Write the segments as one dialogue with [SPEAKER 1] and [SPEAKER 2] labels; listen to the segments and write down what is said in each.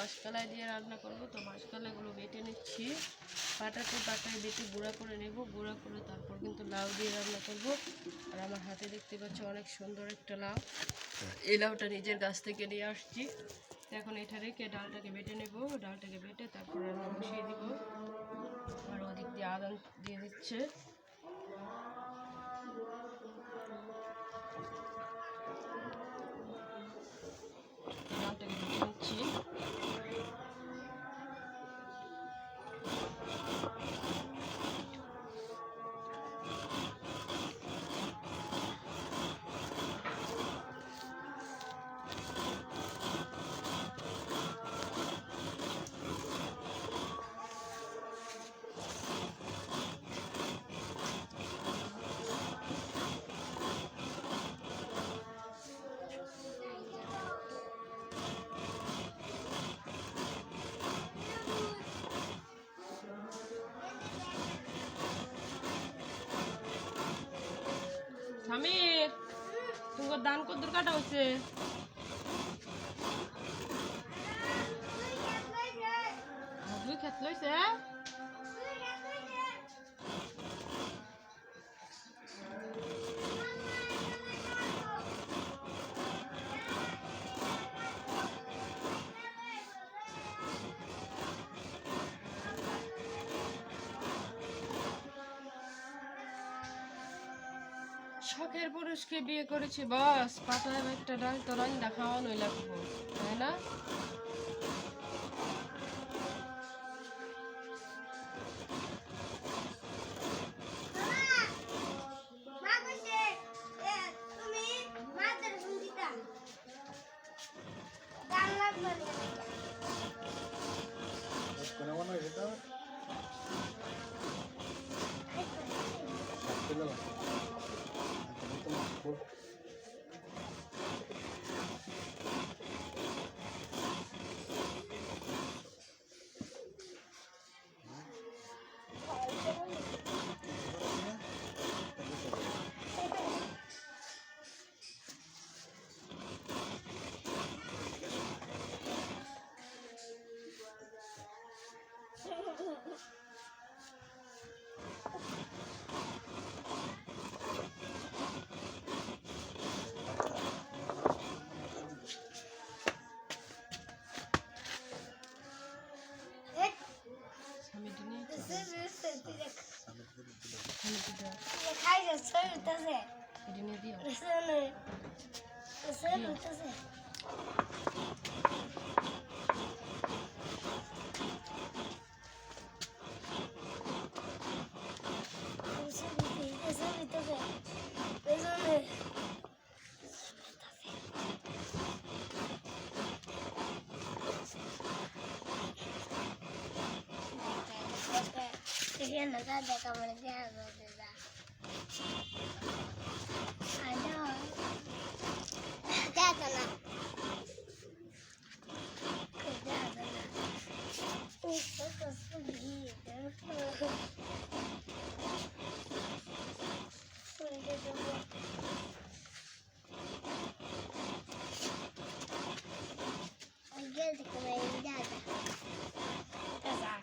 [SPEAKER 1] মাসকলাই দিয়ে রান্না করব। তো মাসকলাইগুলো বেটে নিচ্ছি, পাটায় বেটে গুঁড়া করে নেব। গুঁড়া করে তারপর কিন্তু লাউ দিয়ে রান্না করব। আর আমার হাতে দেখতে পাচ্ছি অনেক সুন্দর একটা লাউ, এই লাউটা নিজের গাছ থেকে নিয়ে আসছি। এখন এটা রেখে ডালটাকে বেটে নেব, ডালটাকে বেটে তারপর রান্না বসিয়ে দিব। আর ওদিক দিয়ে আদান দিয়ে দিচ্ছে। ডালটাকে বেটে নিচ্ছি। স্বামীর তোমার দান কদ্দুর কাটা হয়েছে? দুই ক্ষেত লইছে। শখের পুরুষকে বিয়ে করেছি বস, পাতায় একটা ডাল তো রান্না খাওয়ানোই লাগবো, তাই না?
[SPEAKER 2] Kasihan na kada ka mo naghago, diba? Ano? Kada na. Kada na. Ito ka sabihin. Ang ganda ka na yung dada. Kada.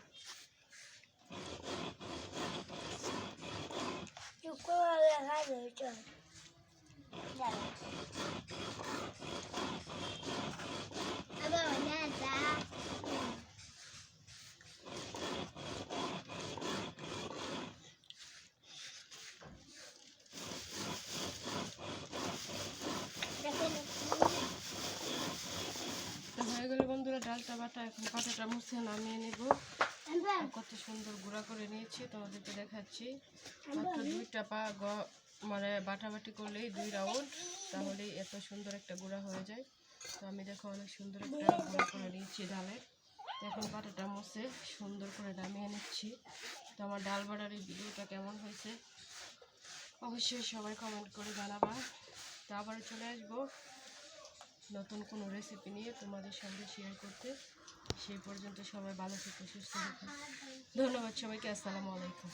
[SPEAKER 1] হয়ে গেল বন্ধুরা ডালটা বাটা। এখন পাটাটা মুছে নামিয়ে নেব। কত সুন্দর গুঁড়া করে নিয়েছি তোমাদেরকে দেখাচ্ছি। মাত্র দুইটা পা মানে বাটাবাটি করলেই 2 রাউন্ড, তাহলেই এত সুন্দর একটা গুঁড়া হয়ে যায়। তো আমি দেখো অনেক সুন্দর একটা গুঁড়া করে নিয়েছি ডালের। তো এখন পাটাটা মুছে সুন্দর করে নামিয়ে নিচ্ছি। তো আমার ডাল বাটার এই ভিডিওটা কেমন হয়েছে অবশ্যই সবাই কমেন্ট করে জানাবা। তো আবার চলে আসবো নতুন কোনো রেসিপি নিয়ে তোমাদের সঙ্গে শেয়ার করতে। সেই পর্যন্ত সবাই ভালো থেকো, সুস্থ থেকো। ধন্যবাদ সবাইকে। আসসালামু আলাইকুম।